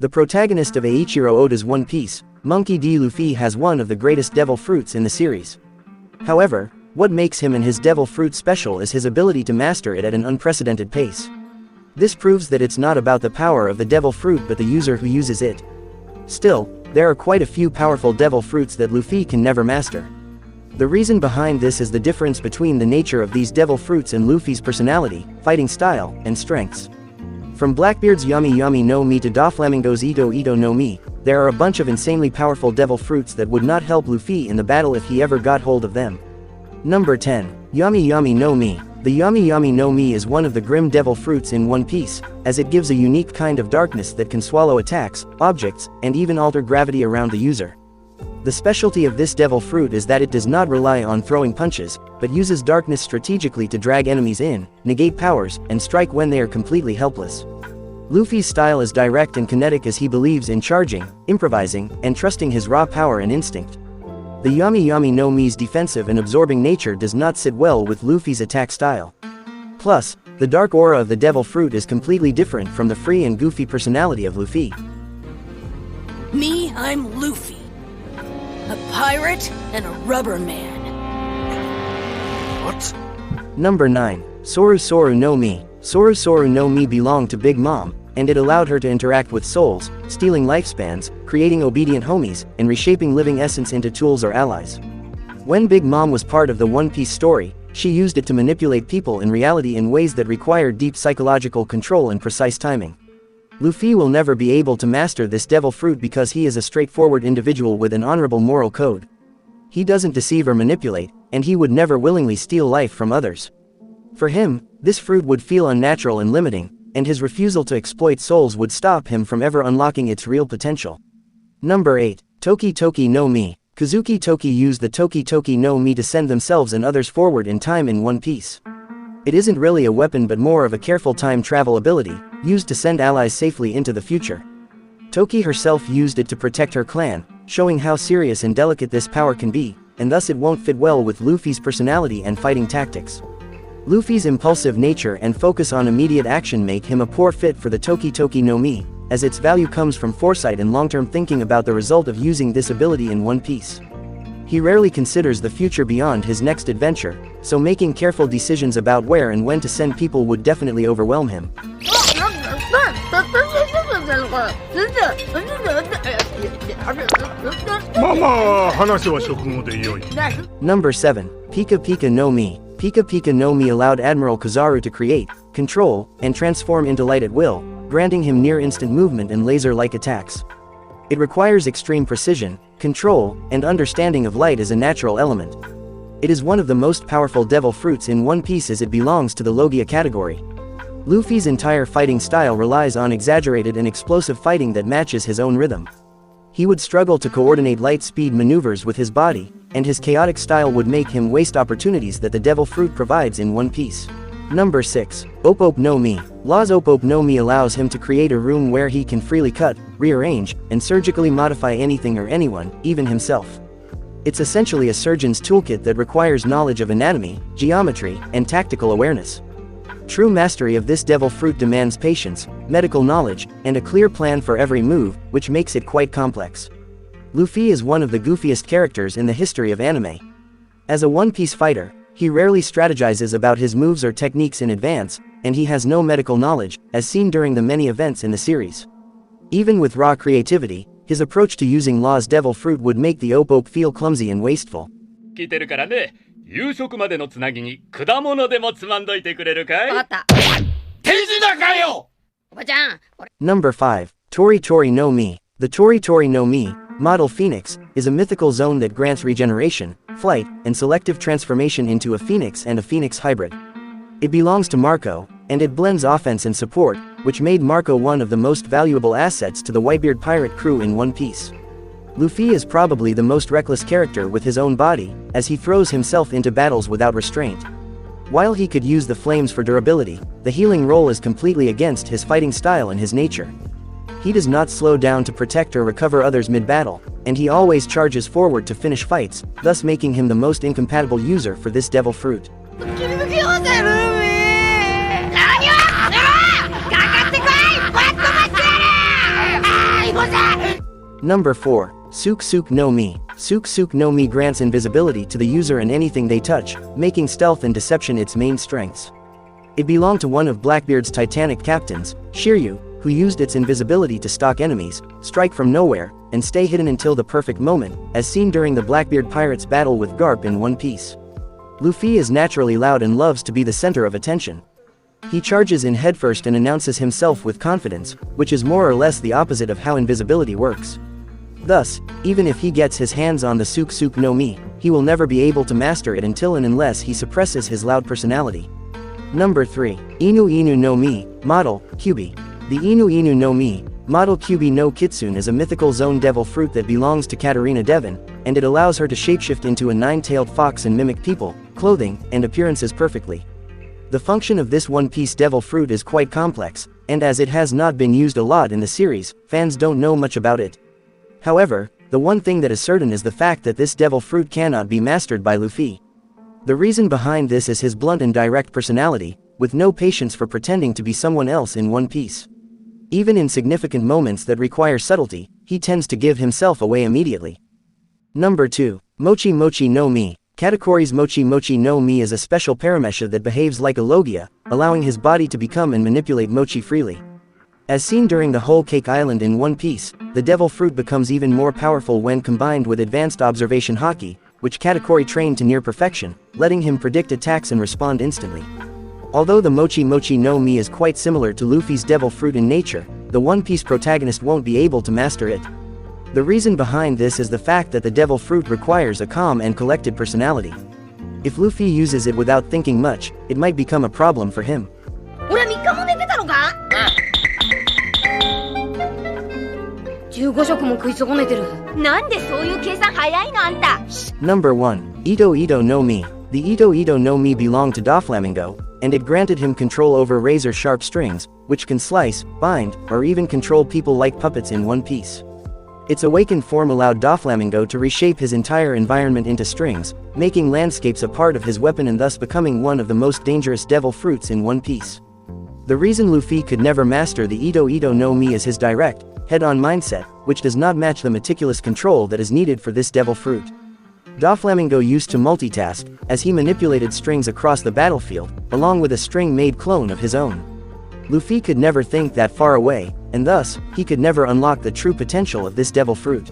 The protagonist of Eiichiro Oda's One Piece, Monkey D. Luffy has one of the greatest devil fruits in the series. However, what makes him and his devil fruit special is his ability to master it at an unprecedented pace. This proves that it's not about the power of the devil fruit but the user who uses it. Still, there are quite a few powerful devil fruits that Luffy can never master. The reason behind this is the difference between the nature of these devil fruits and Luffy's personality, fighting style, and strengths. From Blackbeard's Yami Yami No Mi to Doflamingo's Ito Ito No Mi, there are a bunch of insanely powerful devil fruits that would not help Luffy in the battle if he ever got hold of them. Number 10. Yami Yami No Mi. The Yami Yami No Mi is one of the grim devil fruits in One Piece, as it gives a unique kind of darkness that can swallow attacks, objects, and even alter gravity around the user. The specialty of this devil fruit is that it does not rely on throwing punches, but uses darkness strategically to drag enemies in, negate powers, and strike when they are completely helpless. Luffy's style is direct and kinetic as he believes in charging, improvising, and trusting his raw power and instinct. The Yami Yami No Mi's defensive and absorbing nature does not sit well with Luffy's attack style. Plus, the dark aura of the devil fruit is completely different from the free and goofy personality of Luffy. Me, I'm Luffy. A pirate and a rubber man. What? Number 9. Soru Soru No Mi. Soru Soru No Mi belonged to Big Mom, and it allowed her to interact with souls, stealing lifespans, creating obedient homies, and reshaping living essence into tools or allies. When Big Mom was part of the One Piece story, she used it to manipulate people in reality in ways that required deep psychological control and precise timing. Luffy will never be able to master this devil fruit because he is a straightforward individual with an honorable moral code. He doesn't deceive or manipulate, and he would never willingly steal life from others. For him, this fruit would feel unnatural and limiting, and his refusal to exploit souls would stop him from ever unlocking its real potential. Number 8. Toki Toki No Mi. Kazuki Toki used the Toki Toki No Mi to send themselves and others forward in time in One Piece. It isn't really a weapon but more of a careful time travel ability, used to send allies safely into the future. Toki herself used it to protect her clan, showing how serious and delicate this power can be, and thus it won't fit well with Luffy's personality and fighting tactics. Luffy's impulsive nature and focus on immediate action make him a poor fit for the Toki Toki No Mi, as its value comes from foresight and long-term thinking about the result of using this ability in One Piece. He rarely considers the future beyond his next adventure, so making careful decisions about where and when to send people would definitely overwhelm him. Number 7. Pika Pika No Mi. Pika Pika No Mi allowed Admiral Kizaru to create, control, and transform into light at will, granting him near-instant movement and laser-like attacks. It requires extreme precision, control, and understanding of light as a natural element. It is one of the most powerful devil fruits in One Piece as it belongs to the Logia category. Luffy's entire fighting style relies on exaggerated and explosive fighting that matches his own rhythm. He would struggle to coordinate light-speed maneuvers with his body, and his chaotic style would make him waste opportunities that the devil fruit provides in One Piece. Number 6. Ope Ope No Mi. Law's Ope Ope No Mi allows him to create a room where he can freely cut, rearrange, and surgically modify anything or anyone, even himself. It's essentially a surgeon's toolkit that requires knowledge of anatomy, geometry, and tactical awareness. True mastery of this devil fruit demands patience, medical knowledge, and a clear plan for every move, which makes it quite complex. Luffy is one of the goofiest characters in the history of anime. As a One Piece fighter, he rarely strategizes about his moves or techniques in advance, and he has no medical knowledge, as seen during the many events in the series. Even with raw creativity, his approach to using Law's devil fruit would make the Ope Ope feel clumsy and wasteful. Number 5. Tori Tori No Mi. The Tori Tori No Mi, Model Phoenix, is a mythical zone that grants regeneration, flight, and selective transformation into a phoenix and a phoenix hybrid. It belongs to Marco, and it blends offense and support, which made Marco one of the most valuable assets to the Whitebeard pirate crew in One Piece. Luffy is probably the most reckless character with his own body, as he throws himself into battles without restraint. While he could use the flames for durability, the healing role is completely against his fighting style and his nature. He does not slow down to protect or recover others mid-battle, and he always charges forward to finish fights, thus making him the most incompatible user for this devil fruit. Number 4. Suke Suke No Mi. Suke Suke No Mi grants invisibility to the user and anything they touch, making stealth and deception its main strengths. It belonged to one of Blackbeard's Titanic captains, Shiryu, who used its invisibility to stalk enemies, strike from nowhere, and stay hidden until the perfect moment, as seen during the Blackbeard pirates' battle with Garp in One Piece. Luffy is naturally loud and loves to be the center of attention. He charges in headfirst and announces himself with confidence, which is more or less the opposite of how invisibility works. Thus, even if he gets his hands on the Suke Suke No Mi, he will never be able to master it until and unless he suppresses his loud personality. Number 3. Inu Inu No Mi, model, Qubi. The Inu Inu No Mi, model Qubi no Kitsune is a mythical zone devil fruit that belongs to Katarina Devon, and it allows her to shapeshift into a nine-tailed fox and mimic people, clothing, and appearances perfectly. The function of this one-piece devil fruit is quite complex, and as it has not been used a lot in the series, fans don't know much about it. However, the one thing that is certain is the fact that this devil fruit cannot be mastered by Luffy. The reason behind this is his blunt and direct personality, with no patience for pretending to be someone else in One Piece. Even in significant moments that require subtlety, he tends to give himself away immediately. Number 2. Mochi Mochi No Mi. Katakuri's Mochi Mochi No Mi is a special paramesha that behaves like a Logia, allowing his body to become and manipulate mochi freely. As seen during the Whole Cake Island in One Piece, the devil fruit becomes even more powerful when combined with advanced observation haki, which Katakuri trained to near perfection, letting him predict attacks and respond instantly. Although the Mochi Mochi No Mi is quite similar to Luffy's devil fruit in nature, the One Piece protagonist won't be able to master it. The reason behind this is the fact that the devil fruit requires a calm and collected personality. If Luffy uses it without thinking much, it might become a problem for him. 俺3日も寝てたのか15食も食い損ねてる。なんでそういう計算早いのあんた。 Number 1. Ito Ito No Mi. The Ito Ito No Mi belonged to Doflamingo, and it granted him control over razor-sharp strings, which can slice, bind, or even control people like puppets in One Piece. Its awakened form allowed Doflamingo to reshape his entire environment into strings, making landscapes a part of his weapon and thus becoming one of the most dangerous devil fruits in One Piece. The reason Luffy could never master the Ito Ito No Mi is his direct, head-on mindset, which does not match the meticulous control that is needed for this devil fruit. Doflamingo used to multitask, as he manipulated strings across the battlefield, along with a string-made clone of his own. Luffy could never think that far away, and thus, he could never unlock the true potential of this devil fruit.